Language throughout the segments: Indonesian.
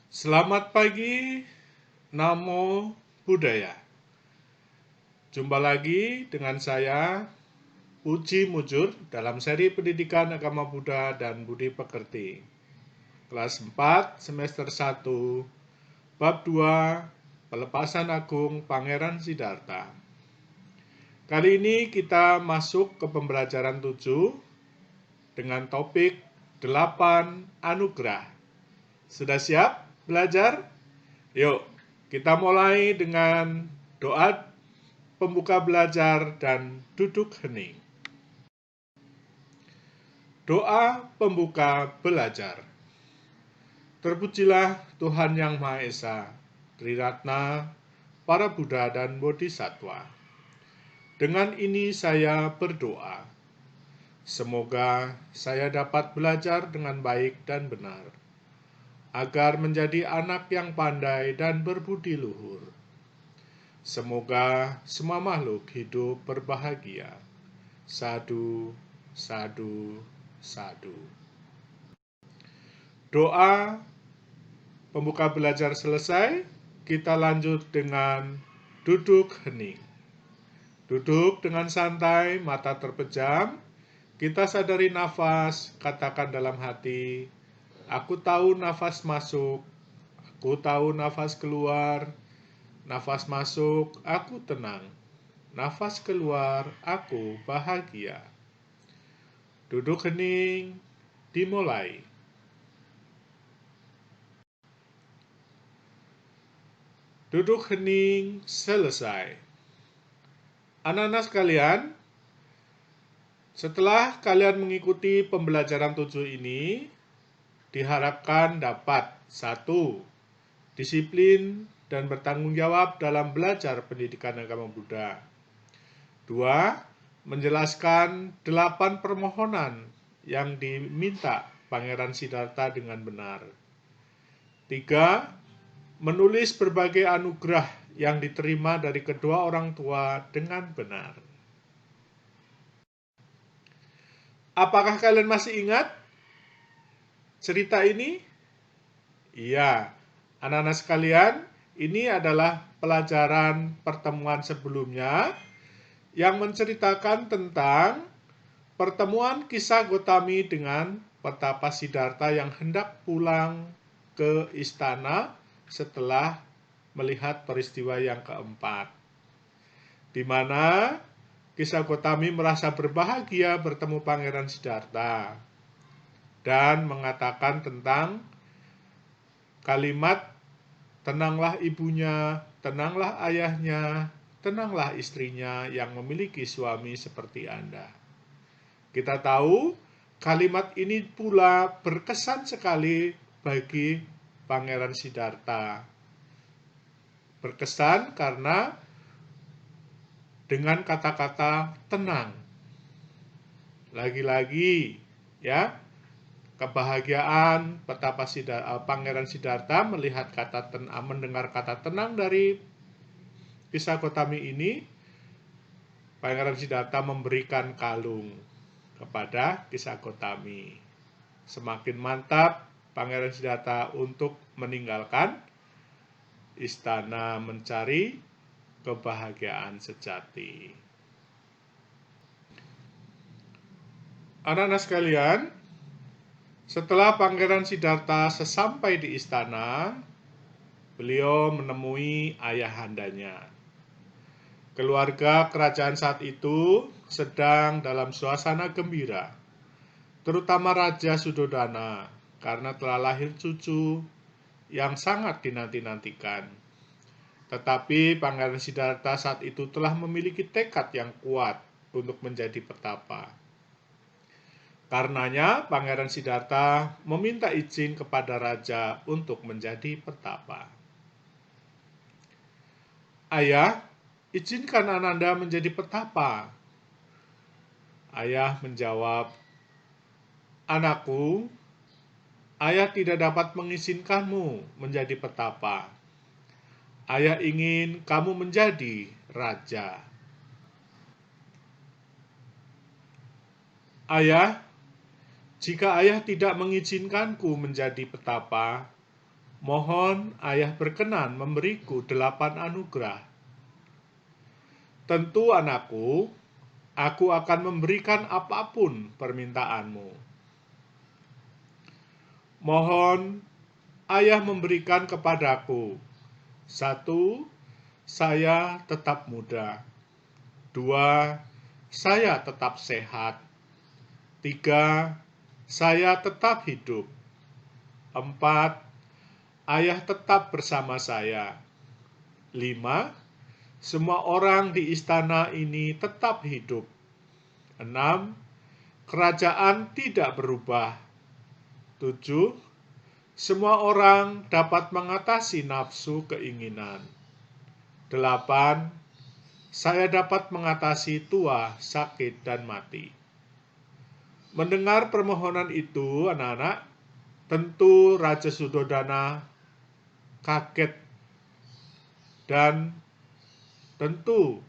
Selamat pagi, Namo Buddhaya. Jumpa lagi dengan saya, Puji Mujur, dalam seri pendidikan agama Buddha dan Budi Pekerti. Kelas 4, semester 1, bab 2, Pelepasan Agung Pangeran Siddhartha. Kali ini kita masuk ke pembelajaran 7 dengan topik 8 Anugerah. Sudah siap belajar? Yuk, kita mulai dengan doa pembuka belajar dan duduk hening. Doa pembuka belajar. Terpujilah Tuhan Yang Maha Esa, Triratna, para Buddha dan Bodhisattva. Dengan ini saya berdoa. Semoga saya dapat belajar dengan baik dan benar, agar menjadi anak yang pandai dan berbudi luhur. Semoga semua makhluk hidup berbahagia. Sadu, sadu, sadu. Doa pembuka belajar selesai, kita lanjut dengan duduk hening. Duduk dengan santai, mata terpejam. Kita sadari nafas, katakan dalam hati, aku tahu nafas masuk, aku tahu nafas keluar. Nafas masuk, aku tenang. Nafas keluar, aku bahagia. Duduk hening, dimulai. Duduk hening, selesai. Anak-anak sekalian, setelah kalian mengikuti pembelajaran 7 ini, diharapkan dapat 1. Disiplin dan bertanggung jawab dalam belajar pendidikan agama Buddha. 2. Menjelaskan 8 permohonan yang diminta Pangeran Siddhartha dengan benar. 3. Menulis berbagai anugerah yang diterima dari kedua orang tua dengan benar. Apakah kalian masih ingat cerita ini? Iya, anak-anak sekalian, ini adalah pelajaran pertemuan sebelumnya yang menceritakan tentang pertemuan kisah Gotami dengan petapa Siddhartha yang hendak pulang ke istana setelah melihat peristiwa yang keempat, di mana kisah Gotami merasa berbahagia bertemu Pangeran Siddhartha dan mengatakan tentang kalimat, tenanglah ibunya, tenanglah ayahnya, tenanglah istrinya yang memiliki suami seperti Anda. Kita tahu kalimat ini pula berkesan sekali bagi Pangeran Siddhartha. Berkesan karena dengan kata-kata tenang. Lagi-lagi ya, kebahagiaan petapa Pangeran Siddhartha melihat mendengar kata tenang dari kisah Gotami ini. Pangeran Siddhartha memberikan kalung kepada kisah Gotami. Semakin mantap Pangeran Siddhartha untuk meninggalkan istana mencari kebahagiaan sejati. Anak-anak sekalian, setelah Pangeran Siddhartha sesampai di istana, beliau menemui ayahandanya. Keluarga kerajaan saat itu sedang dalam suasana gembira, terutama Raja Suddhodana, karena telah lahir cucu yang sangat dinanti-nantikan. Tetapi Pangeran Siddhartha saat itu telah memiliki tekad yang kuat untuk menjadi petapa. Karenanya Pangeran Siddhartha meminta izin kepada raja untuk menjadi petapa. Ayah, izinkan Ananda menjadi petapa. Ayah menjawab, anakku, ayah tidak dapat mengizinkanmu menjadi petapa. Ayah ingin kamu menjadi raja. Ayah, jika ayah tidak mengizinkanku menjadi petapa, Mohon ayah berkenan memberiku 8 anugerah. Tentu anakku, aku akan memberikan apapun permintaanmu. Mohon ayah memberikan kepadaku. 1, saya tetap muda. 2, saya tetap sehat. 3, saya tetap hidup. 4, ayah tetap bersama saya. 5, semua orang di istana ini tetap hidup. 6, kerajaan tidak berubah. 7, semua orang dapat mengatasi nafsu keinginan. 8, saya dapat mengatasi tua, sakit, dan mati. Mendengar permohonan itu, anak-anak, tentu Raja Suddhodana kaget dan tentu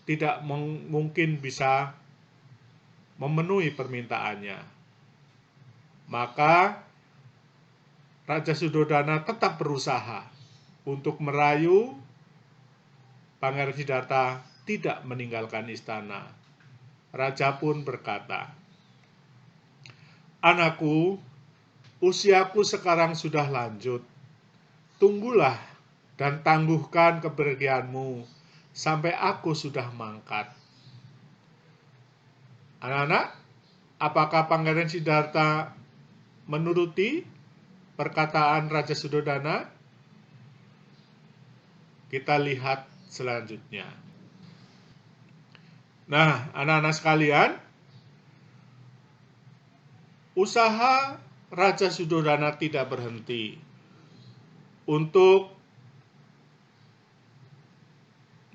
tidak mungkin bisa memenuhi permintaannya. Maka Raja Suddhodana tetap berusaha untuk merayu Pangeran Siddhartha tidak meninggalkan istana. Raja pun berkata, "Anakku, usiaku sekarang sudah lanjut. Tunggulah dan tangguhkan kepergianmu sampai aku sudah mangkat." Anak-anak, apakah Pangeran Siddhartha menuruti perkataan Raja Suddhodana? Kita lihat selanjutnya. Nah, anak-anak sekalian, usaha Raja Suddhodana tidak berhenti untuk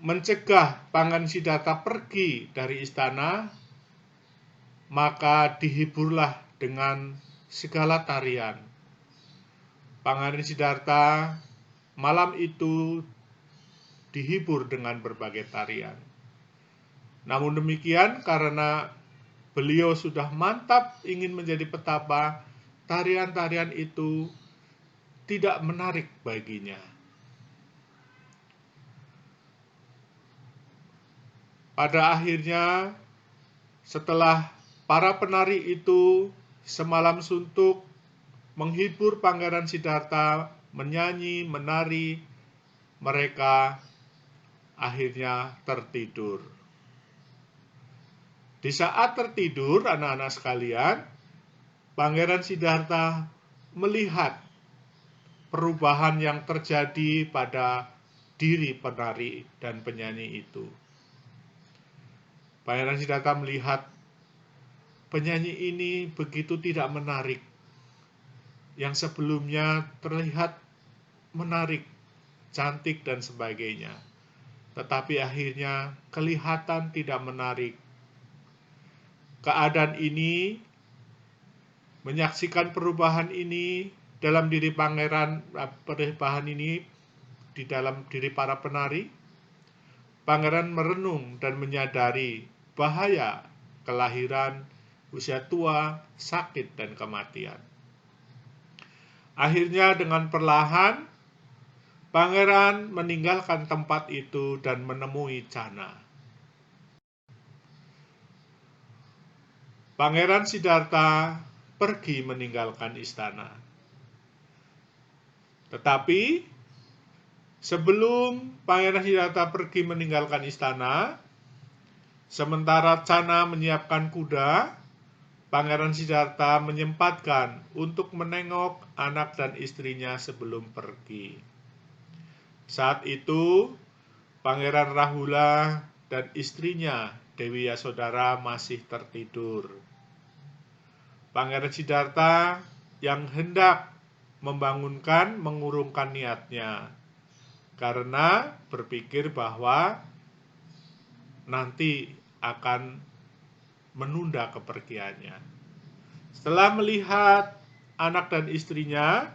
mencegah Pangeran Siddhartha pergi dari istana, maka dihiburlah dengan segala tarian. Pangeran Siddhartha malam itu dihibur dengan berbagai tarian. Namun demikian, karena beliau sudah mantap ingin menjadi petapa, tarian-tarian itu tidak menarik baginya. Pada akhirnya, setelah para penari itu semalam suntuk menghibur Pangeran Siddhartha, menyanyi, menari, mereka akhirnya tertidur. Di saat tertidur, anak-anak sekalian, Pangeran Siddhartha melihat perubahan yang terjadi pada diri penari dan penyanyi itu. Pangeran Siddhartha melihat penyanyi ini begitu tidak menarik. Yang sebelumnya terlihat menarik, cantik, dan sebagainya. Tetapi akhirnya kelihatan tidak menarik. Keadaan ini, menyaksikan perubahan ini dalam diri perubahan ini di dalam diri para penari, Pangeran merenung dan menyadari bahaya kelahiran, usia tua, sakit, dan kematian. Akhirnya dengan perlahan, Pangeran meninggalkan tempat itu dan menemui Channa. Pangeran Siddhartha pergi meninggalkan istana. Tetapi sebelum Pangeran Siddhartha pergi meninggalkan istana, sementara Channa menyiapkan kuda, Pangeran Siddhartha menyempatkan untuk menengok anak dan istrinya sebelum pergi. Saat itu, Pangeran Rahula dan istrinya Dewi Yasodhara masih tertidur. Pangeran Siddhartha yang hendak membangunkan mengurungkan niatnya karena berpikir bahwa nanti akan menunda kepergiannya. Setelah melihat anak dan istrinya,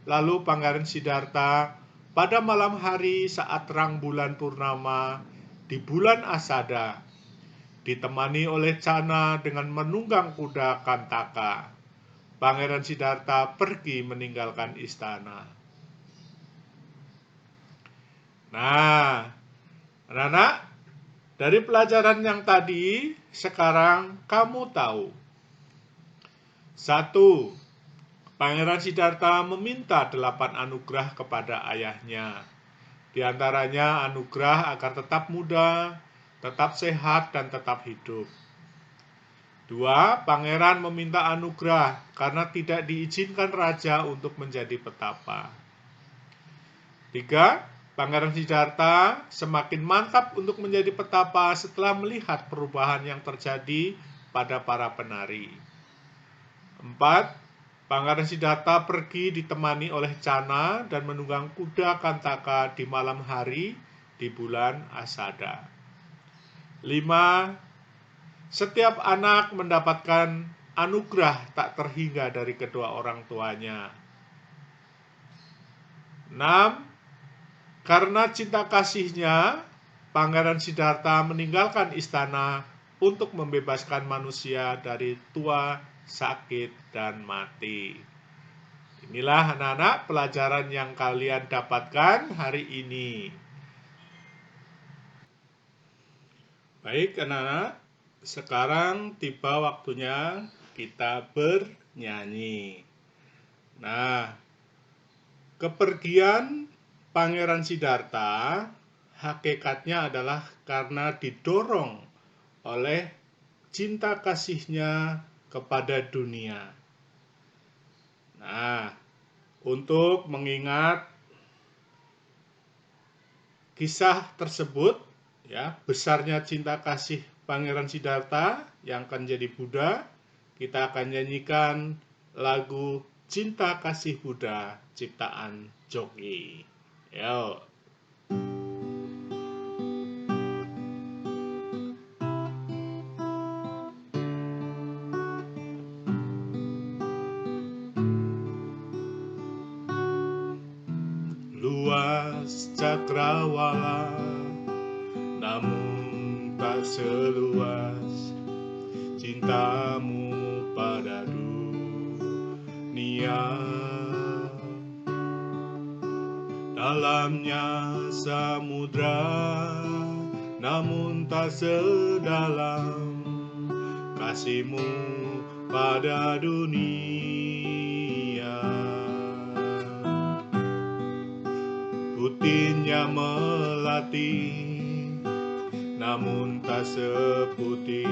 lalu Pangeran Siddhartha pada malam hari saat terang bulan purnama di bulan Asada, ditemani oleh Channa dengan menunggang kuda Kantaka, Pangeran Siddhartha pergi meninggalkan istana. Nah, anak-anak, dari pelajaran yang tadi, sekarang kamu tahu. 1. Pangeran Siddhartha meminta 8 anugerah kepada ayahnya. Di antaranya anugerah agar tetap muda, tetap sehat, dan tetap hidup. 2. Pangeran meminta anugerah karena tidak diizinkan raja untuk menjadi petapa. 3. Pangeran Siddhartha semakin mantap untuk menjadi petapa setelah melihat perubahan yang terjadi pada para penari. 4. Pangeran Siddhartha pergi ditemani oleh Channa dan menunggang kuda Kantaka di malam hari di bulan Asada. 5. Setiap anak mendapatkan anugerah tak terhingga dari kedua orang tuanya. 6. Karena cinta kasihnya, Pangeran Siddhartha meninggalkan istana untuk membebaskan manusia dari tua, sakit, dan mati. Inilah anak-anak pelajaran yang kalian dapatkan hari ini. Baik anak-anak, sekarang tiba waktunya kita bernyanyi. Nah, kepergian Pangeran Siddhartha hakikatnya adalah karena didorong oleh cinta kasihnya kepada dunia. Nah, untuk mengingat kisah tersebut, ya, besarnya cinta kasih Pangeran Siddhartha yang akan jadi Buddha, kita akan nyanyikan lagu Cinta Kasih Buddha ciptaan Jogi. Yo. Luas cakrawala, namun tak seluas cintamu pada dunia. Dalamnya samudra, namun tak sedalam kasihmu pada dunia. Putihnya melati, namun tak seputih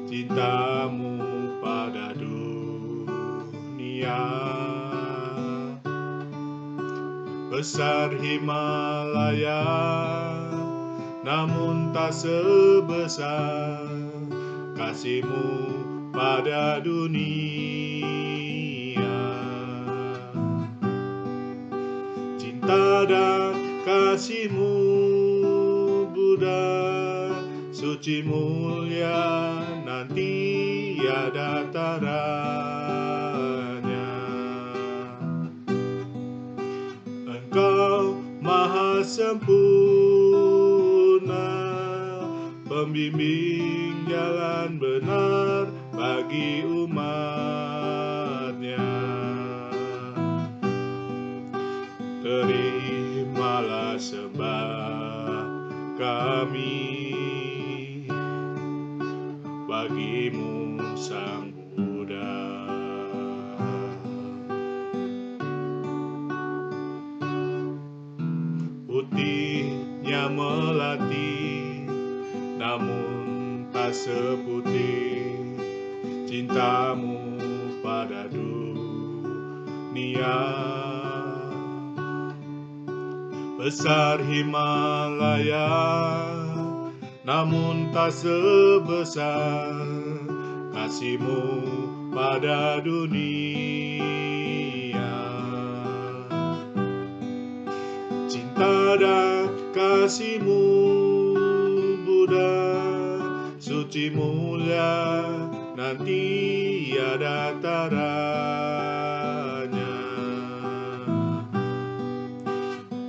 cintamu pada dunia. Besar Himalaya, namun tak sebesar kasihmu pada dunia. Cinta dan kasihmu Buddha, suci mulia, nanti ada taranya. Engkau maha sempurna, pembimbing jalan benar bagi umatnya. Terimalah sembah kami bagimu Sang Buddha. Putihnya melati, namun tak seputih cintamu pada dunia. Besar Himalaya, namun tak sebesar kasihmu pada dunia. Cinta dan kasihmu Buddha, suci mulia, nanti ada taranya.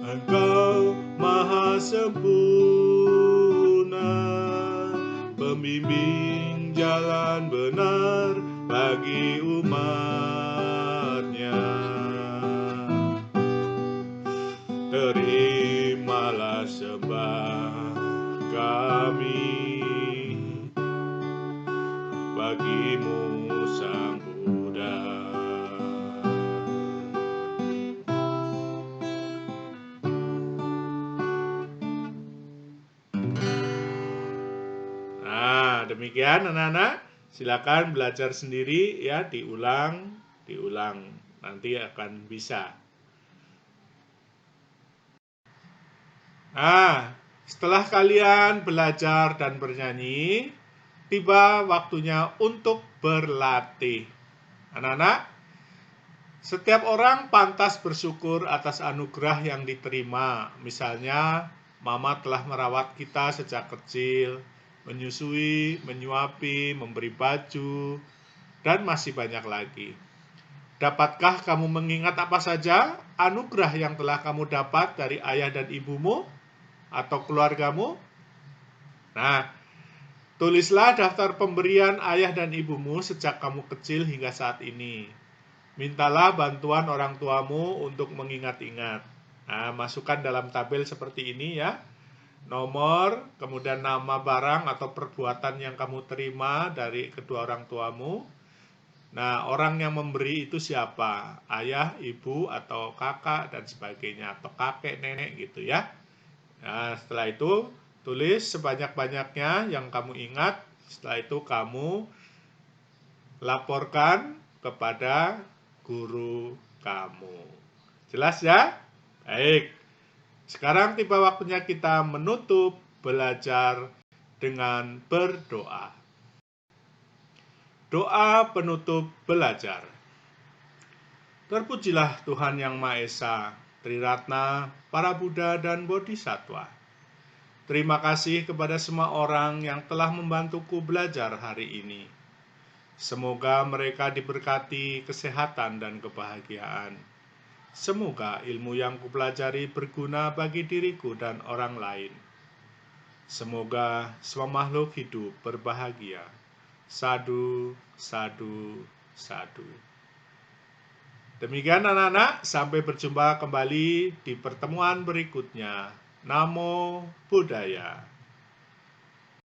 Engkau maha sempurna, pembimbing jalan benar bagi umat. Demikian anak-anak, silakan belajar sendiri ya, diulang, nanti akan bisa. Nah, setelah kalian belajar dan bernyanyi, tiba waktunya untuk berlatih. Anak-anak, setiap orang pantas bersyukur atas anugerah yang diterima. Misalnya, Mama telah merawat kita sejak kecil, menyusui, menyuapi, memberi baju, dan masih banyak lagi. Dapatkah kamu mengingat apa saja anugerah yang telah kamu dapat dari ayah dan ibumu atau keluargamu? Nah, tulislah daftar pemberian ayah dan ibumu sejak kamu kecil hingga saat ini. Mintalah bantuan orang tuamu untuk mengingat-ingat. Nah, masukkan dalam tabel seperti ini ya. Nomor, kemudian nama barang atau perbuatan yang kamu terima dari kedua orang tuamu. Nah, orang yang memberi itu siapa? Ayah, ibu, atau kakak, dan sebagainya. Atau kakek, nenek gitu ya. Nah, setelah itu, tulis sebanyak-banyaknya yang kamu ingat. Setelah itu, kamu laporkan kepada guru kamu. Jelas ya? Baik. Sekarang tiba waktunya kita menutup belajar dengan berdoa. Doa penutup belajar. Terpujilah Tuhan Yang Maha Esa, Triratna, para Buddha dan Bodhisattva. Terima kasih kepada semua orang yang telah membantuku belajar hari ini. Semoga mereka diberkati kesehatan dan kebahagiaan. Semoga ilmu yang kupelajari berguna bagi diriku dan orang lain. Semoga semua makhluk hidup berbahagia. Sadu, sadu, sadu. Demikian anak-anak, sampai berjumpa kembali di pertemuan berikutnya. Namo Buddhaya.